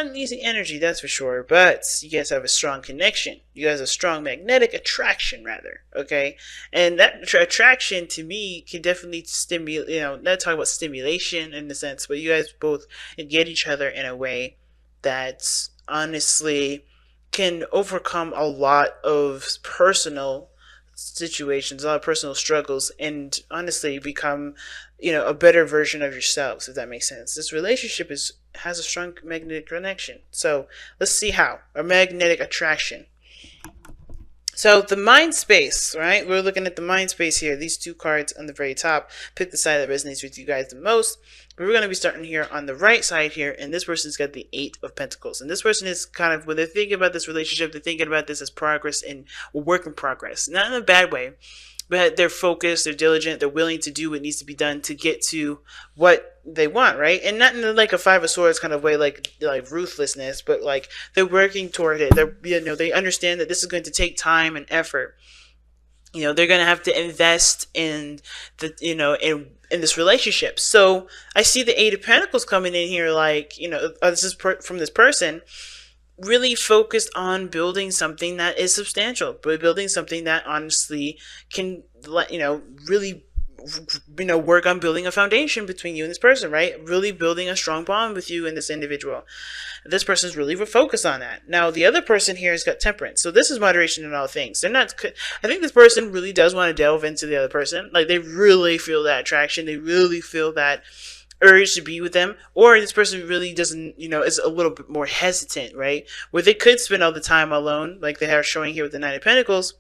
not an easy energy, that's for sure, but you guys have a strong connection. You guys have a strong magnetic attraction, rather, okay? And that attraction, to me, can definitely stimulate, not talk about stimulation in the sense, but you guys both get each other in a way that honestly can overcome a lot of personal situations, a lot of personal struggles, and honestly become, a better version of yourselves, if that makes sense. This relationship has a strong magnetic connection. So let's see how. A magnetic attraction. So the mind space, right? We're looking at the mind space here. These two cards on the very top. Pick the side that resonates with you guys the most. We're going to be starting here on the right side here, and this person's got the Eight of Pentacles. And this person is kind of, when they're thinking about this relationship, they're thinking about this as progress and work in progress. Not in a bad way, but they're focused, they're diligent, they're willing to do what needs to be done to get to what they want, right? And not in like a Five of Swords kind of way, like ruthlessness, but like they're working toward it. They're, they understand that this is going to take time and effort. They're going to have to invest in the, in this relationship. So I see the Eight of Pentacles coming in here, like, this is from this person, really focused on building something that is substantial, but building something that honestly can, really, work on building a foundation between you and this person, right? Really building a strong bond with you and this individual. This person's really focused on that. Now, the other person here has got Temperance. So this is moderation in all things. They're not, I think this person really does want to delve into the other person. Like, they really feel that attraction. They really feel that urge to be with them, or this person really doesn't, is a little bit more hesitant, right? Where they could spend all the time alone, like they are showing here with the Nine of Pentacles.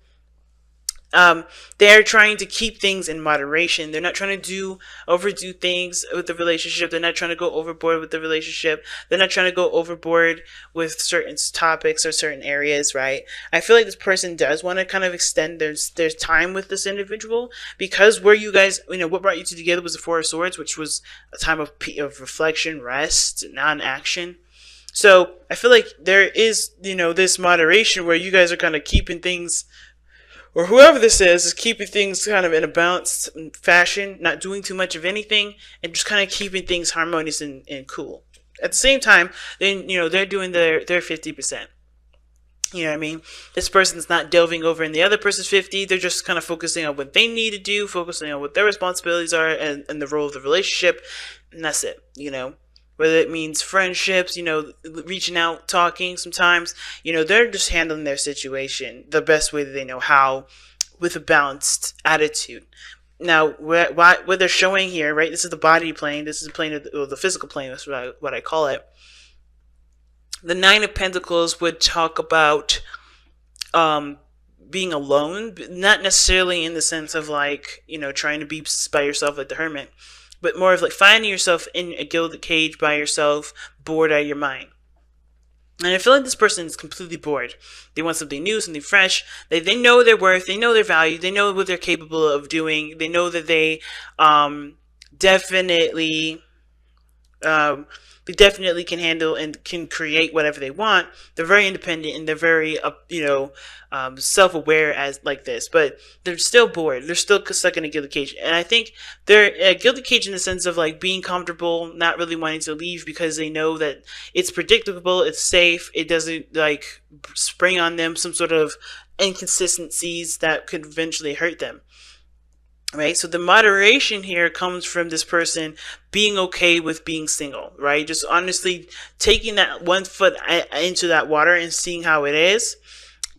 They're trying to keep things in moderation. They're not trying to overdo things with the relationship. They're not trying to go overboard with the relationship. They're not trying to go overboard with certain topics or certain areas, right? I feel like this person does want to kind of extend their time with this individual, because where you guys, what brought you two together was the Four of Swords, which was a time of reflection, rest, non-action. So I feel like there is, this moderation where you guys are kind of keeping things, or whoever this is keeping things kind of in a balanced fashion, not doing too much of anything, and just kind of keeping things harmonious and cool. At the same time, then, they're doing their 50%. You know what I mean? This person's not delving over in the other person's 50. They're just kind of focusing on what they need to do, focusing on what their responsibilities are and the role of the relationship. And that's it, Whether it means friendships, reaching out, talking sometimes, they're just handling their situation the best way that they know how, with a balanced attitude. Now, what they're showing here, right? This is the body plane. This is the plane of the physical plane. That's what I call it. The Nine of Pentacles would talk about being alone, but not necessarily in the sense of like, trying to be by yourself like the hermit, but more of like finding yourself in a gilded cage by yourself, bored out of your mind. And I feel like this person is completely bored. They want something new, something fresh. They know their worth. They know their value. They know what they're capable of doing. They know that they definitely can handle and can create whatever they want. They're very independent and they're very, self-aware as like this, but they're still bored. They're still stuck in a gilded cage. And I think they're a gilded cage in the sense of like being comfortable, not really wanting to leave because they know that it's predictable, it's safe, it doesn't like spring on them some sort of inconsistencies that could eventually hurt them. Right, so the moderation here comes from this person being okay with being single, right? Just honestly taking that one foot into that water and seeing how it is,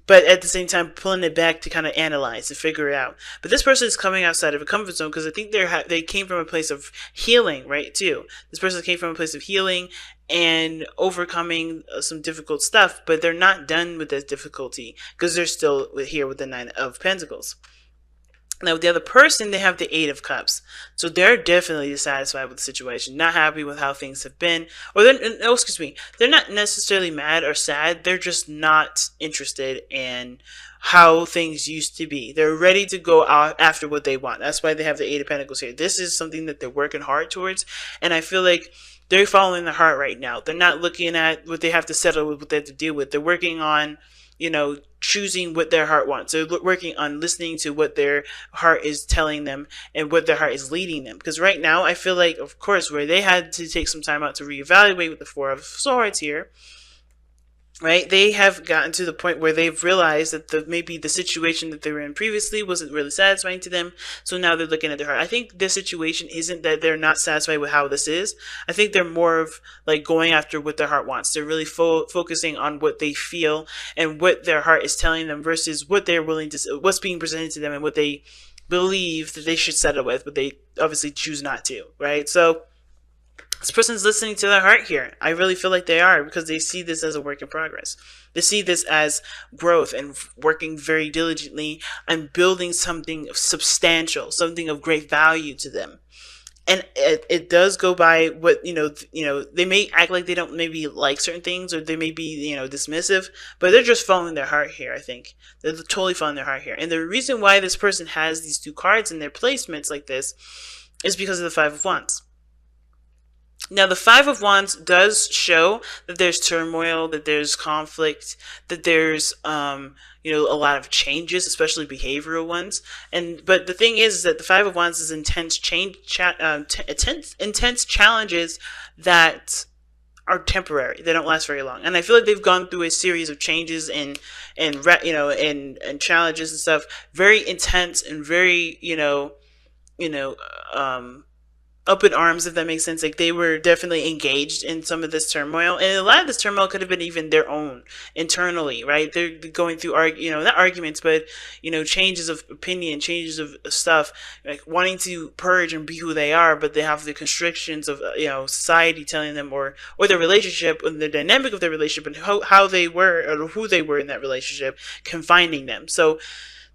but at the same time pulling it back to kind of analyze and figure it out. But this person is coming outside of a comfort zone because I think they came from a place of healing, right? Too. This person came from a place of healing and overcoming some difficult stuff, but they're not done with this difficulty because they're still here with the Nine of Pentacles. Now, with the other person, they have the Eight of Cups. So they're definitely dissatisfied with the situation, not happy with how things have been. Or, they're not necessarily mad or sad. They're just not interested in how things used to be. They're ready to go out after what they want. That's why they have the Eight of Pentacles here. This is something that they're working hard towards. And I feel like they're following their heart right now. They're not looking at what they have to settle with, what they have to deal with. They're working on choosing what their heart wants. They're working on listening to what their heart is telling them and what their heart is leading them. Because right now, I feel like, of course, where they had to take some time out to reevaluate with the Four of Swords here, right? They have gotten to the point where they've realized that maybe the situation that they were in previously wasn't really satisfying to them. So now they're looking at their heart. I think this situation isn't that they're not satisfied with how this is. I think they're more of like going after what their heart wants. They're really focusing on what they feel and what their heart is telling them versus what they're willing to, what's being presented to them and what they believe that they should settle with, but they obviously choose not to, right? So this person's listening to their heart here. I really feel like they are, because they see this as a work in progress. They see this as growth and working very diligently and building something substantial, something of great value to them. And it does go by what, they may act like they don't maybe like certain things, or they may be, dismissive, but they're just following their heart here, I think. They're totally following their heart here. And the reason why this person has these two cards in their placements like this is because of the Five of Wands. Now, the Five of Wands does show that there's turmoil, that there's conflict, that there's, a lot of changes, especially behavioral ones. But the thing is that the Five of Wands is intense challenges that are temporary. They don't last very long. And I feel like they've gone through a series of changes and challenges and stuff, very intense and very, up in arms, if that makes sense. Like, they were definitely engaged in some of this turmoil, and a lot of this turmoil could have been even their own internally, right? They're going through not arguments, but changes of opinion, changes of stuff, like wanting to purge and be who they are, but they have the constrictions of society telling them, or their relationship and the dynamic of their relationship, and how they were or who they were in that relationship confining them. So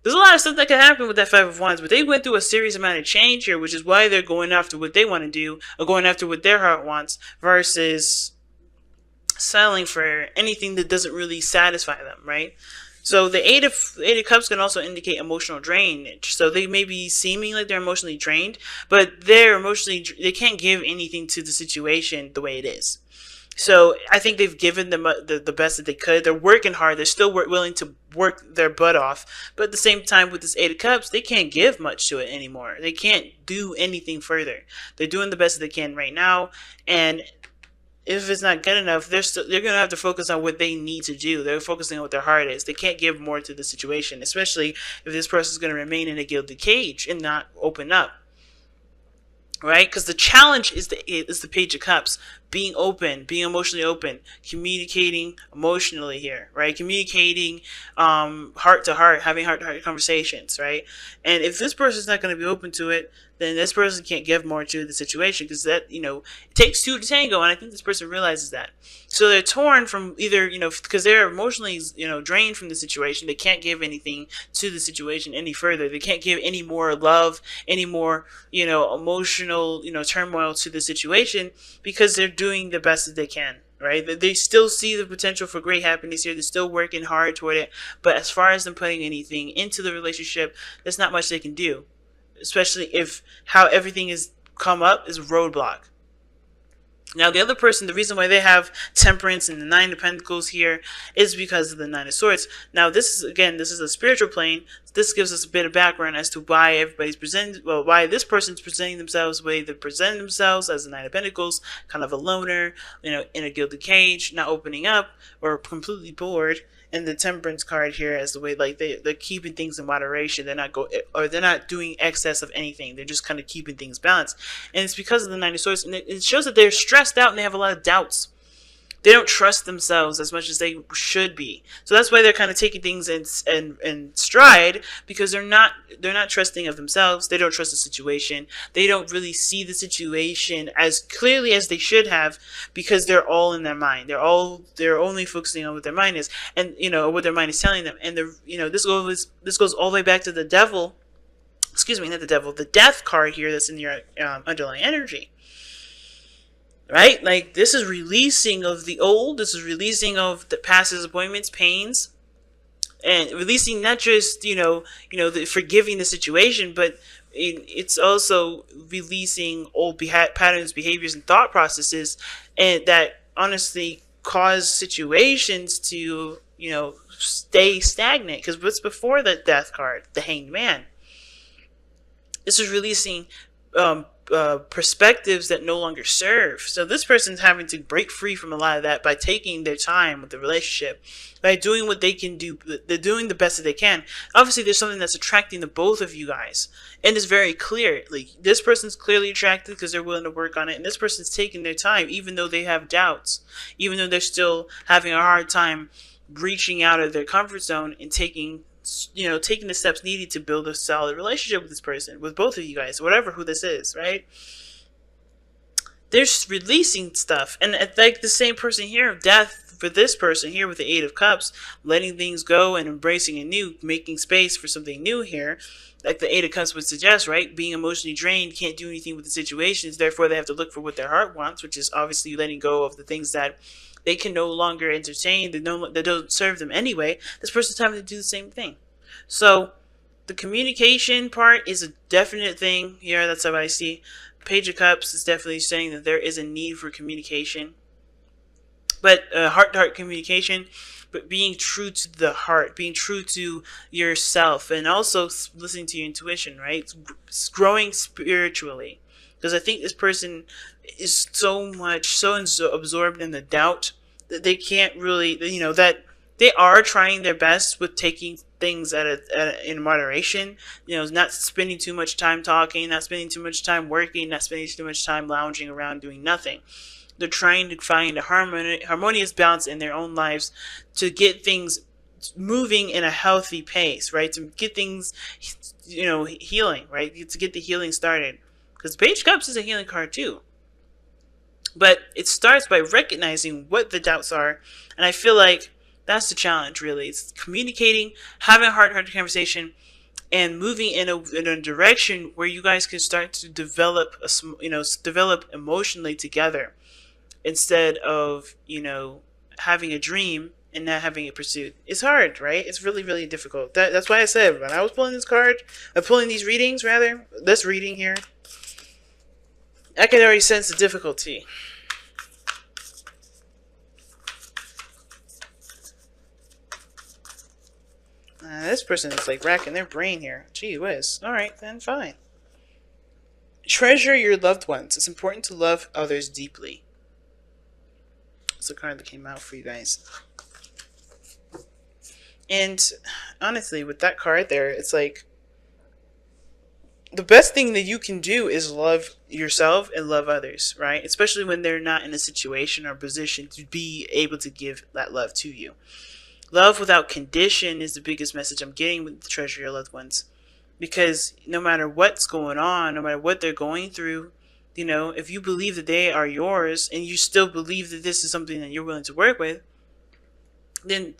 there's a lot of stuff that can happen with that Five of Wands, but they went through a serious amount of change here, which is why they're going after what they want to do, or going after what their heart wants, versus settling for anything that doesn't really satisfy them, right? So the Eight of Cups can also indicate emotional drainage. So they may be seeming like they're emotionally drained, but they can't give anything to the situation the way it is. So I think they've given them the best that they could. They're working hard. They're still willing to work their butt off. But at the same time, with this Eight of Cups, they can't give much to it anymore. They can't do anything further. They're doing the best that they can right now. And if it's not good enough, they're going to have to focus on what they need to do. They're focusing on what their heart is. They can't give more to the situation, especially if this person is going to remain in a gilded cage and not open up. Right? Because the challenge is the Page of Cups. Being open, being emotionally open, communicating emotionally here, right? Communicating heart to heart, having heart to heart conversations, right? And if this person's not going to be open to it, then this person can't give more to the situation, because that, it takes two to tango, and I think this person realizes that. So they're torn from either, because they're emotionally, drained from the situation. They can't give anything to the situation any further. They can't give any more love, any more, emotional, turmoil to the situation, because they're doing the best that they can, right? They still see the potential for great happiness here. They're still working hard toward it. But as far as them putting anything into the relationship, there's not much they can do, especially if how everything is come up is a roadblock. Now, the other person, the reason why they have Temperance and the Nine of Pentacles here is because of the Nine of Swords. Now, this is a spiritual plane. This gives us a bit of background as to why why this person's presenting themselves the way they're presenting themselves, as the Nine of Pentacles, kind of a loner, in a gilded cage, not opening up, or completely bored. And the Temperance card here as the way, like, they're keeping things in moderation. They're not doing excess of anything. They're just kind of keeping things balanced. And it's because of the Nine of Swords. And it shows that they're stressed out and they have a lot of doubts. They don't trust themselves as much as they should be. So that's why they're kind of taking things in stride, because they're not trusting of themselves. They don't trust the situation. They don't really see the situation as clearly as they should have, because they're all in their mind. They're only focusing on what their mind is, and what their mind is telling them. And this goes all the way back to the Devil. Excuse me, not the Devil. The Death card here that's in your underlying energy. Right? Like, this is releasing of the old. This is releasing of the past disappointments, pains, and releasing not just, forgiving the situation, but it's also releasing old patterns, behaviors, and thought processes, and that honestly cause situations to, stay stagnant. Because what's before the death card? The Hanged Man. This is releasing perspectives that no longer serve. So this person's having to break free from a lot of that by taking their time with the relationship, by doing what they can do. They're doing the best that they can. Obviously, there's something that's attracting the both of you guys, and it's very clear. Like, this person's clearly attracted because they're willing to work on it, and this person's taking their time, even though they have doubts, even though they're still having a hard time reaching out of their comfort zone and taking the steps needed to build a solid relationship with this person, with both of you guys, who this is, right? They're releasing stuff. And like the same person here of death, for this person here with the Eight of Cups, letting things go and embracing anew, making space for something new here, like the Eight of Cups would suggest, right? Being emotionally drained, can't do anything with the situations, therefore they have to look for what their heart wants, which is obviously letting go of the things that they can no longer entertain, that don't serve them anyway. This person's having to do the same thing. So the communication part is a definite thing here. That's what I see. Page of Cups is definitely saying that there is a need for communication, but heart-to-heart communication, but being true to the heart, being true to yourself, and also listening to your intuition, right? It's growing spiritually. Because I think this person is so absorbed in the doubt that they can't really, that they are trying their best with taking things in moderation. Not spending too much time talking, not spending too much time working, not spending too much time lounging around doing nothing. They're trying to find a harmonious balance in their own lives to get things moving in a healthy pace, right? To get things, healing, right? To get the healing started. Because Page of Cups is a healing card too. But it starts by recognizing what the doubts are. And I feel like that's the challenge, really. It's communicating, having a heart-to-heart conversation, and moving in a direction where you guys can start to develop emotionally together, instead of, having a dream and not having it pursued. It's hard, right? It's really, really difficult. That's why I said, when I was pulling these readings, this reading here, I could already sense the difficulty. This person is like racking their brain here. Gee whiz. Alright, then fine. Treasure your loved ones. It's important to love others deeply. It's the card that came out for you guys. And honestly, with that card there, it's like, the best thing that you can do is love yourself and love others, right? Especially when they're not in a situation or position to be able to give that love to you. Love without condition is the biggest message I'm getting with the treasure your loved ones. Because no matter what's going on, no matter what they're going through, if you believe that they are yours and you still believe that this is something that you're willing to work with, then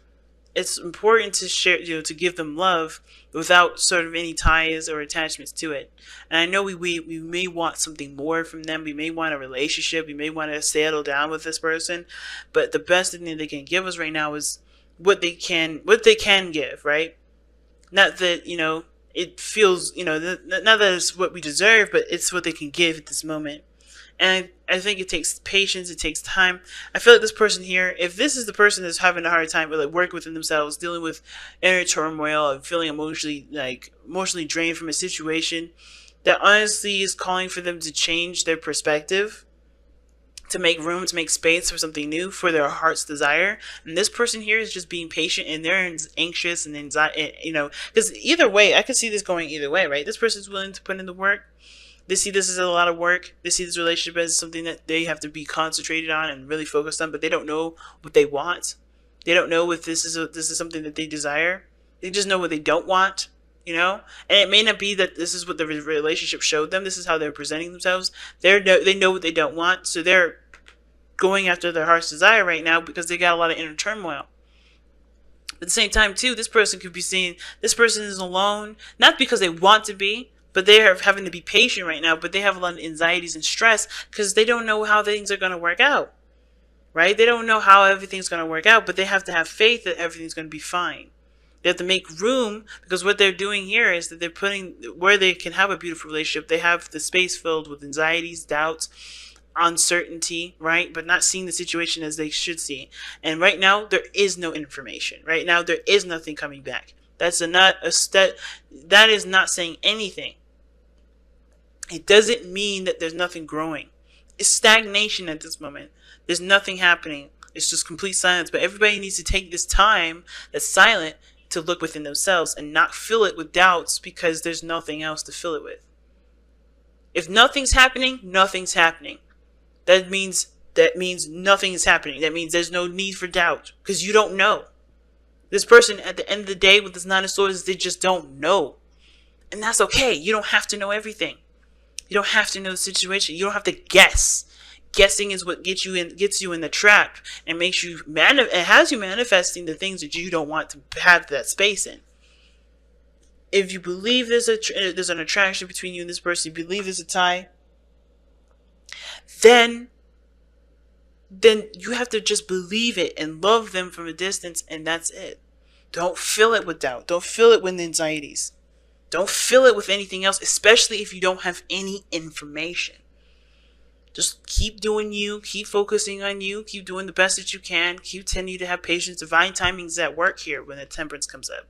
it's important to share, to give them love without sort of any ties or attachments to it. And I know we may want something more from them. We may want a relationship. We may want to settle down with this person. But the best thing that they can give us right now is what they can give, right? Not that, it feels, not that it's what we deserve, but it's what they can give at this moment. And I think it takes patience, it takes time. I feel like this person here, if this is the person that's having a hard time with working within themselves, dealing with inner turmoil and feeling emotionally drained from a situation, that honestly is calling for them to change their perspective, to make room, to make space for something new, for their heart's desire. And this person here is just being patient, and they're anxious and anxiety, because either way, I could see this going either way, right? This person's willing to put in the work. They see this as a lot of work. They see this relationship as something that they have to be concentrated on and really focused on, but they don't know what they want. They don't know if this is something that they desire. They just know what they don't want, And it may not be that this is what the relationship showed them. This is how they're presenting themselves. They know what they don't want, so they're going after their heart's desire right now because they got a lot of inner turmoil. At the same time, too, this person could be seeing this person is alone, not because they want to be, but they are having to be patient right now, but they have a lot of anxieties and stress because they don't know how things are going to work out, right? They don't know how everything's going to work out, but they have to have faith that everything's going to be fine. They have to make room, because what they're doing here is that they're putting, where they can have a beautiful relationship, they have the space filled with anxieties, doubts, uncertainty, right? But not seeing the situation as they should see. And right now, there is no information. Right now, there is nothing coming back. That is not saying anything. It doesn't mean that there's nothing growing. It's stagnation at this moment. There's nothing happening. It's just complete silence. But everybody needs to take this time that's silent to look within themselves and not fill it with doubts, because there's nothing else to fill it with. If nothing's happening, nothing's happening. That means nothing is happening. That means there's no need for doubt, because you don't know. This person, at the end of the day, with this Nine of Swords, they just don't know. And that's okay. You don't have to know everything. You don't have to know the situation. You don't have to guess. Guessing is what gets you in the trap and makes you it has you manifesting the things that you don't want to have that space in. If you believe there's an attraction between you and this person, you believe there's a tie, then you have to just believe it and love them from a distance, and that's it. Don't fill it with doubt. Don't fill it with anxieties. Don't fill it with anything else, especially if you don't have any information. Just keep doing you, keep focusing on you, keep doing the best that you can, keep tending to have patience. Divine timing is at work here when the temperance comes up.